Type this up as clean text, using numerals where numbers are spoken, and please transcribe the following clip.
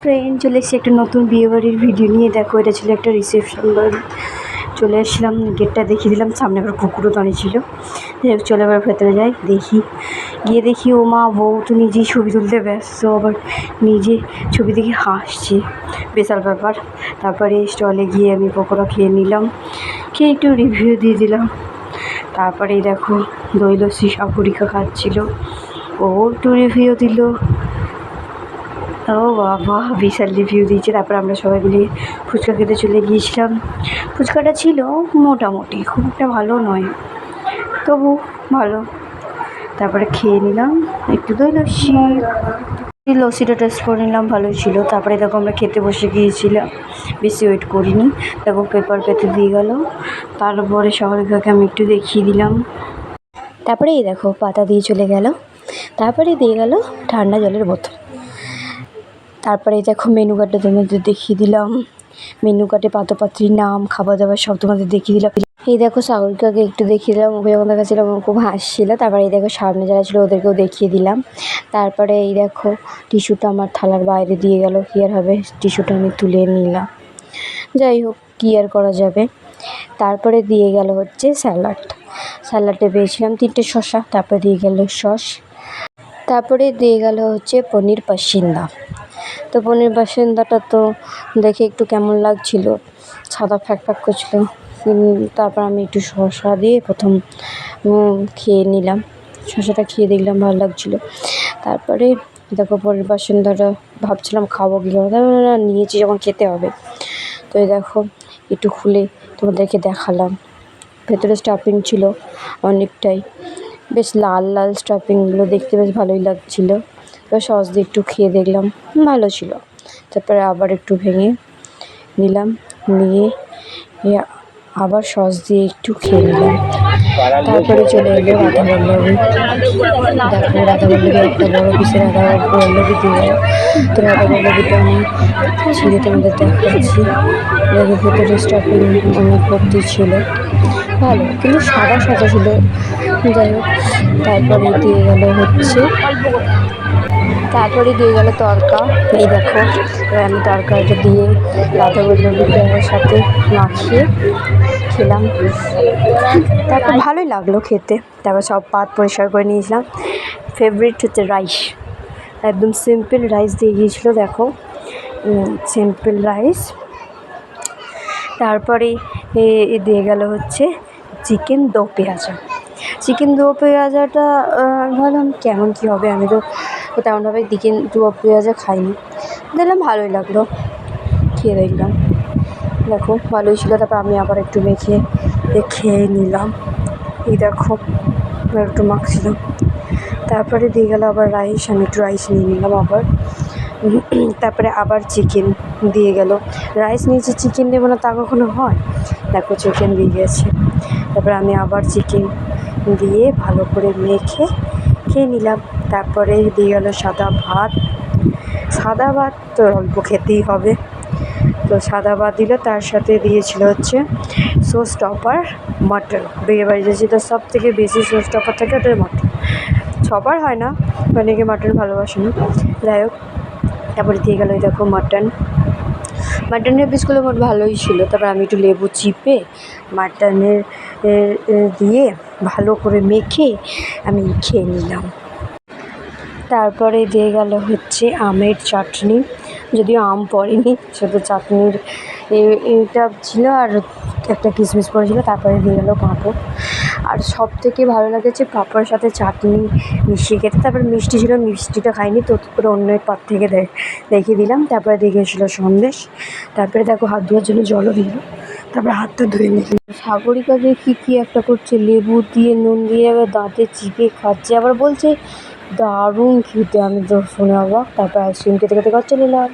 Friend চলে এসেছি একটা নতুন বিয়েবাড়ির ভিডিও নিয়ে। দেখো এটা ছিল একটা রিসেপশন বাড়ি। চলে এসেছিলাম, গেটটা দেখিয়ে দিলাম, সামনে আবার কুকুরও দাঁড়িয়ে ছিল। চলে আবার ভেতরে যাই, গিয়ে দেখি ও মা বউ তো নিজেই ছবি তুলতে ব্যস্ত, আবার নিজে ছবি দেখে হাসছে, বিশাল ব্যাপার। তারপরে স্টলে গিয়ে আমি পকোড়া খেয়ে নিলাম, খেয়ে একটু রিভিউ দিয়ে দিলাম। তারপরে দেখো দই লস্যি সাপুরিকা খাচ্ছিল, ও একটু রিভিউ দিল। ও বাবা, বিশাল রিভিউ দিয়েছে। তারপর আমরা সবাই মিলে ফুচকা খেতে চলে গিয়েছিলাম। ফুচকাটা ছিল মোটামুটি, খুব একটা ভালো নয়, তবু ভালো। তারপরে খেয়ে নিলাম একটু দই লস্যিটা টেস্ট করে নিলাম, ভালোই ছিল। তারপরে দেখো আমরা খেতে বসে গিয়েছিলাম, বেশি ওয়েট করিনি। দেখো পেপার পেতে দিয়ে গেল, তারপরে সাগরিকাকে আমি একটু দেখিয়ে দিলাম। তারপরে এই দেখো পাতা দিয়ে চলে গেল, তারপরে দিয়ে গেল ঠান্ডা জলের বোতল। তারপরে দেখো মেনু কার্ডটা তোমাদের দেখিয়ে দিলাম, মেনু কার্ডে পাত্রপাত্রীর নাম, খাবার দাবার সব তোমাদের দেখিয়ে দিলাম। এই দেখো সাগরিকাকে একটু দেখিয়ে দিলাম, ওকে যখন দেখাচ্ছিলাম ও খুব হাসছিল। তারপরে এই দেখো সামনে যারা ছিল ওদেরকেও দেখিয়ে দিলাম। তারপরে এই দেখো টিস্যুটা আমার থালার বাইরে দিয়ে গেল, কী আর হবে, টিস্যুটা আমি তুলে নিলাম। যাই হোক, কী আর করা যাবে। তারপরে দিয়ে গেল হচ্ছে স্যালাডে পেয়েছিলাম 3টে শসা, তারপরে দিয়ে গেল সস, তারপরে দিয়ে গেল হচ্ছে পনির পাসিন্দা। তো পনির পাসিন্দাটা তো দেখে একটু কেমন লাগছিল, সাদা ফ্যাক করছিল। তারপর আমি একটু শসা দিয়ে প্রথম খেয়ে নিলাম, শসাটা খেয়ে দেখলাম ভালো লাগছিলো। তারপরে দেখো পনির পাসিন্দাটা ভাবছিলাম খাবো কি খাবো, তারপরে নিয়েছি যখন খেতে হবে। তো এই দেখো একটু খুলে তোমাদেরকে দেখালাম, ভেতরে স্টাফিং ছিল অনেকটাই, বেশ লাল লাল স্টাফিংগুলো, দেখতে বেশ ভালোই লাগছিলো। এবার সস দিয়ে একটু খেয়ে দেখলাম, ভালো ছিল। তারপরে আবার একটু ভেঙে নিলাম, নিয়ে আবার সস দিয়ে একটু খেয়ে নিলাম। তারপরে চলে এলো রাধাবল্লভী। দেখো রাধাবল্লভী একটা বড় পিসের রাধাবল্লভী দিয়ে, তো রাধাবল্লভীটা আমি ছিঁড়ে তোমাদের দেখাচ্ছি। দেখো ভেতরে স্টাফিং অনেক ভর্তি ছিল, ভালো, কিন্তু সাদা সাদা ছিল। যাই হোক, তারপরে দিয়ে গেল তড়কা। এই দেখো আমি তড়কাটা দিয়ে রাধাবল্লভীর সাথে মাখিয়ে খেলাম, তারপর ভালোই লাগলো খেতে। তারপর সব পাত পরিষ্কার করে নিয়েছিলাম। ফেভারিট হচ্ছে রাইস, একদম সিম্পল রাইস দিয়ে গিয়েছিলো, দেখো সিম্পল রাইস। তারপরে দিয়ে গেল হচ্ছে চিকেন দো পেঁয়াজাটা ভাবলাম কেমন কী হবে, আমি তো তেমনভাবে চিকেন দো পেঁয়াজা খাইনি, দেখলাম ভালোই লাগলো, খেয়ে দেখলাম, দেখো ভালোই ছিল। তারপর আমি আবার একটু মেখে খেয়ে নিলাম। এই দেখো একটু মাখছিলাম। তারপরে দিয়ে গেল আবার রাইস, আমি একটু রাইস নিয়ে নিলাম আবার। তারপরে আবার চিকেন দিয়ে গেল, রাইস নিয়েছি চিকেন নেবো না তা কখনো হয়, দেখো চিকেন দিয়ে গেছে। তারপরে আমি আবার চিকেন দিয়ে ভালো করে মেখে খেয়ে নিলাম। তারপরে দিয়ে গেল সাদা ভাত তো অল্প খেতেই হবে, তো সাদা ভাত দিল, তার সাথে দিয়েছিল হচ্ছে শো স্টপার মাটন। বিয়েবাড়িতে যেটা সব থেকে বেশি শো স্টপার থাকে ওটা মাটন, সবার হয় না, অনেকে মাটন ভালোবাসে না। যাই হোক, তারপরে দিয়ে গেল দেখো মাটনের পিসগুলো মোট ভালোই ছিল। তারপর আমি একটু লেবু চিপে মাটনের দিয়ে ভালো করে মেখে আমি খেয়ে নিলাম। তারপরে দিয়ে গেল হচ্ছে আমের চাটনি, যদিও আম পড়েনি, শুধু চাটনির এটা ছিল আর একটা কিশমিশ পড়েছিল। তারপরে দিয়ে গেলো পাঁপড়, আর সব থেকে ভালো লেগেছে পাঁপড়ের সাথে চাটনি মিশিয়ে খেতে। তারপরে মিষ্টি ছিল, মিষ্টিটা খাইনি, তো করে অন্যের পাত থেকে দেখিয়ে দিলাম। তারপরে দিয়ে গেছিলো সন্দেশ। তারপরে দেখো হাত ধোয়ার জন্য জলও দিল, তারপরে হাতটা ধুয়ে নিলাম। সাগরিকা যে কী একটা করছে, লেবু দিয়ে নুন দিয়ে আবার দাঁতে চিপে খাচ্ছে, আবার বলছে দারুণ খেতে, আমি তো শুনে অবাক। তারপর আইসক্রিম খেতে খেতে ঘর চলে এলাম।